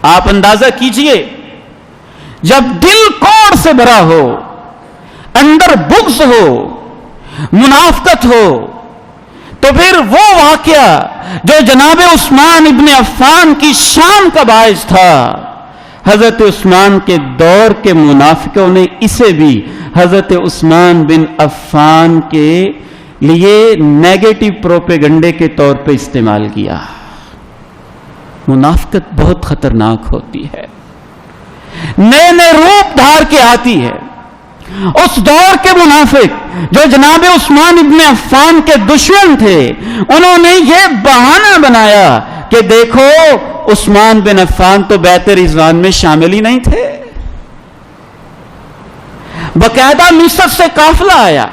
آپ اندازہ کیجئے جب دل کوڑ سے بھرا ہو، اندر بغض ہو، منافقت ہو، تو پھر وہ واقعہ جو جناب عثمان ابن عفان کی شان کا باعث تھا، حضرت عثمان کے دور کے منافقوں نے اسے بھی حضرت عثمان بن عفان کے لیے نیگیٹو پروپیگنڈے کے طور پہ استعمال کیا۔ منافقت بہت خطرناک ہوتی ہے، نئے نئے روپ دھار کے آتی ہے۔ اس دور کے منافق جو جناب عثمان ابن عفان کے دشمن تھے، انہوں نے یہ بہانہ بنایا کہ دیکھو عثمان بن عفان تو بیعت رضوان میں شامل ہی نہیں تھے۔ باقاعدہ مصر سے قافلہ آیا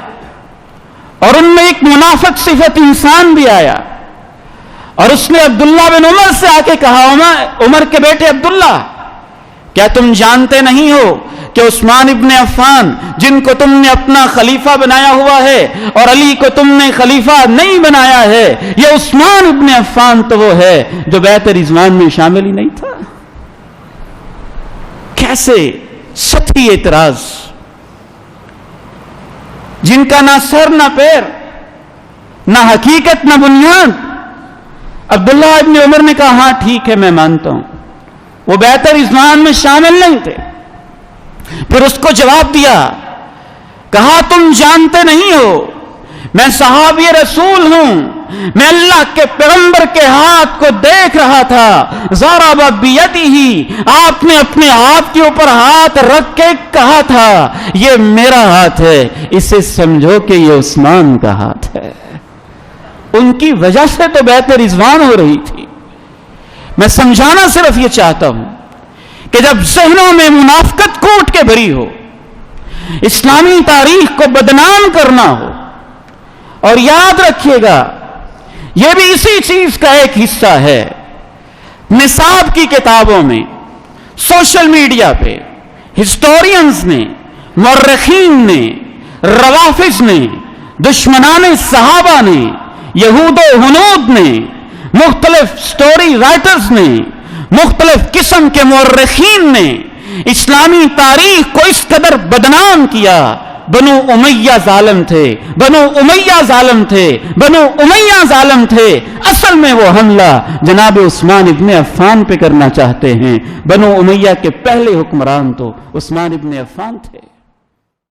اور ان میں ایک منافق صفت انسان بھی آیا، اور اس نے عبداللہ بن عمر سے آ کے کہا، عمر کے بیٹے عبداللہ، کیا تم جانتے نہیں ہو کہ عثمان ابن عفان جن کو تم نے اپنا خلیفہ بنایا ہوا ہے اور علی کو تم نے خلیفہ نہیں بنایا ہے، یہ عثمان ابن عفان تو وہ ہے جو بیعت رضوان میں شامل ہی نہیں تھا۔ کیسے سطحی اعتراض، جن کا نہ سر نہ پیر، نہ حقیقت نہ بنیاد۔ عبداللہ ابن عمر نے کہا ہاں ٹھیک ہے میں مانتا ہوں، وہ بیعت رضوان میں شامل نہیں تھے۔ پھر اس کو جواب دیا، کہا تم جانتے نہیں ہو میں صحابی رسول ہوں، میں اللہ کے پیغمبر کے ہاتھ کو دیکھ رہا تھا، ضرب بیدہ، آپ نے اپنے ہاتھ کے اوپر ہاتھ رکھ کے کہا تھا یہ میرا ہاتھ ہے، اسے سمجھو کہ یہ عثمان کا ہاتھ ہے۔ ان کی وجہ سے تو بیعت رضوان ہو رہی تھی۔ میں سمجھانا صرف یہ چاہتا ہوں کہ جب ذہنوں میں منافقت کوٹ کے بھری ہو، اسلامی تاریخ کو بدنام کرنا ہو، اور یاد رکھیے گا یہ بھی اسی چیز کا ایک حصہ ہے، نصاب کی کتابوں میں، سوشل میڈیا پہ ہسٹورینز نے، مورخین نے، روافض نے، دشمنان صحابہ نے، یہود و ہنود نے، مختلف سٹوری رائٹرز نے، مختلف قسم کے مورخین نے اسلامی تاریخ کو اس قدر بدنام کیا۔ بنو امیہ ظالم تھے، بنو امیہ ظالم تھے، بنو امیہ ظالم تھے۔ اصل میں وہ حملہ جناب عثمان ابن عفان پہ کرنا چاہتے ہیں۔ بنو امیہ کے پہلے حکمران تو عثمان ابن عفان تھے۔